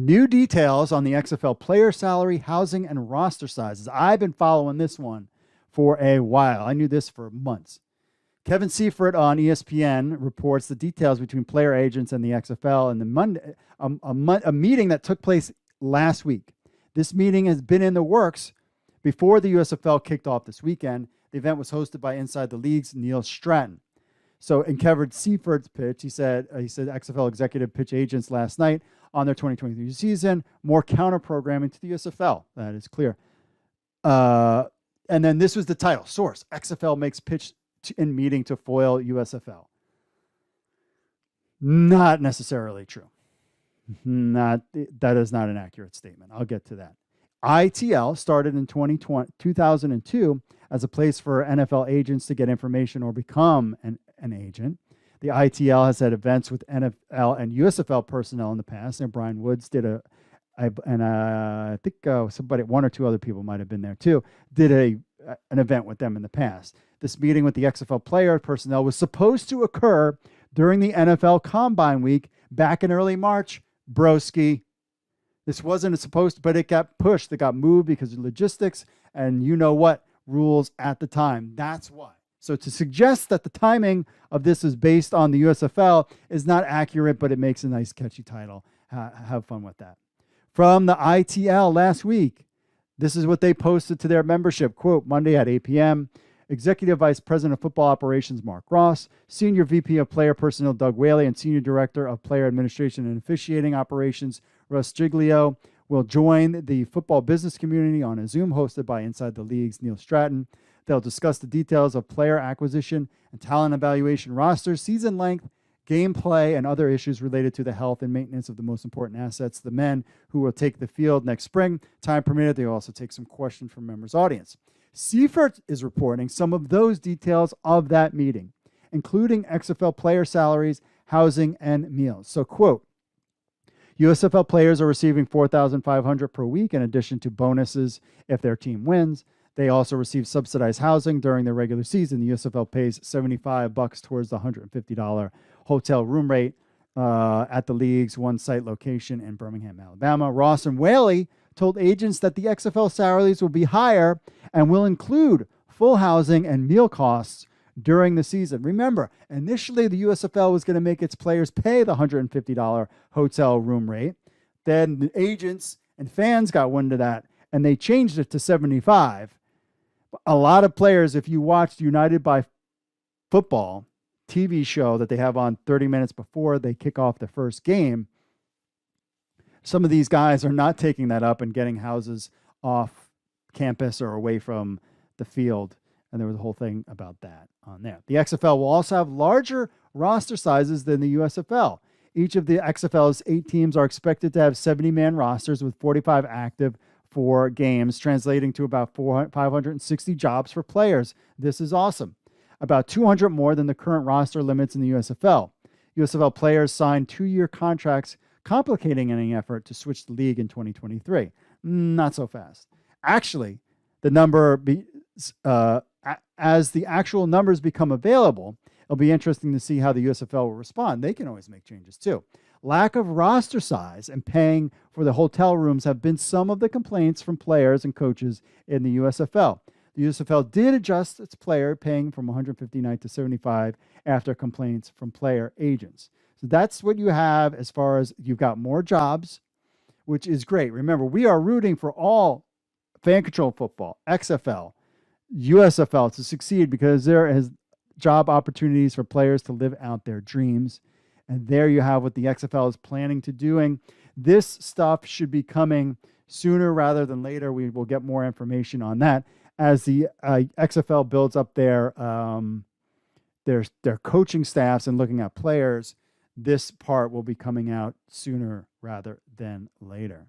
New details on the XFL player salary, housing, and roster sizes. I've been following this one for a while. I knew this for months. Kevin Seifert on ESPN reports the details between player agents and the XFL and the Monday, a meeting that took place last week. This meeting has been in the works before the USFL kicked off this weekend. The event was hosted by Inside the League's Neil Stratton. So in Kevin Seifert's pitch, he said XFL executive pitch agents last night on their 2023 season, more counter programming to the USFL. That is clear. And then this was the title. Source: XFL makes pitch in meeting to foil USFL. Not necessarily true. That is not an accurate statement. I'll get to that. ITL started in 2002 as a place for NFL agents to get information or become an agent. The ITL has had events with NFL and USFL personnel in the past, and Brian Woods did I think one or two other people might have been there too, did an event with them in the past. This meeting with the XFL player personnel was supposed to occur during the NFL Combine Week back in early March. Broski. This wasn't supposed to, but it got pushed. It got moved because of logistics and you know what rules at the time. That's why. So to suggest that the timing of this is based on the USFL is not accurate, but it makes a nice catchy title. Have fun with that. From the ITL last week, this is what they posted to their membership. Quote, Monday at 8 p.m., Executive Vice President of Football Operations Mark Ross, Senior VP of Player Personnel Doug Whaley, and Senior Director of Player Administration and Officiating Operations Russ Giglio will join the football business community on a Zoom hosted by Inside the League's Neil Stratton. They'll discuss the details of player acquisition and talent evaluation, rosters, season length, gameplay, and other issues related to the health and maintenance of the most important assets, the men who will take the field next spring. Time permitted, they'll also take some questions from members' audience. Seifert is reporting some of those details of that meeting, including XFL player salaries, housing, and meals. So, quote, USFL players are receiving $4,500 per week in addition to bonuses if their team wins. They also receive subsidized housing during their regular season. The USFL pays $75 towards the $150 hotel room rate at the league's one-site location in Birmingham, Alabama. Ross and Whaley told agents that the XFL salaries will be higher and will include full housing and meal costs during the season. Remember, initially the USFL was going to make its players pay the $150 hotel room rate. Then the agents and fans got wind of that, and they changed it to $75. A lot of players, if you watched United by Football TV show that they have on 30 minutes before they kick off the first game, some of these guys are not taking that up and getting houses off campus or away from the field. And there was a whole thing about that on there. The XFL will also have larger roster sizes than the USFL. Each of the XFL's 8 teams are expected to have 70-man rosters with 45 active for games, translating to about 560 jobs for players. This is awesome. About 200 more than the current roster limits in the USFL. USFL players signed 2-year contracts, complicating any effort to switch the league in 2023. Not so fast. Actually, the number as the actual numbers become available, it'll be interesting to see how the USFL will respond. They can always make changes too. Lack of roster size and paying for the hotel rooms have been some of the complaints from players and coaches in the USFL. The USFL did adjust its player paying from $159 to $75 after complaints from player agents. So that's what you have as far as you've got more jobs, which is great. Remember, we are rooting for all fan control football, XFL, USFL to succeed because there is job opportunities for players to live out their dreams. And there you have what the XFL is planning to doing. This stuff should be coming sooner rather than later. We will get more information on that as the XFL builds up their coaching staffs and looking at players. This part will be coming out sooner rather than later.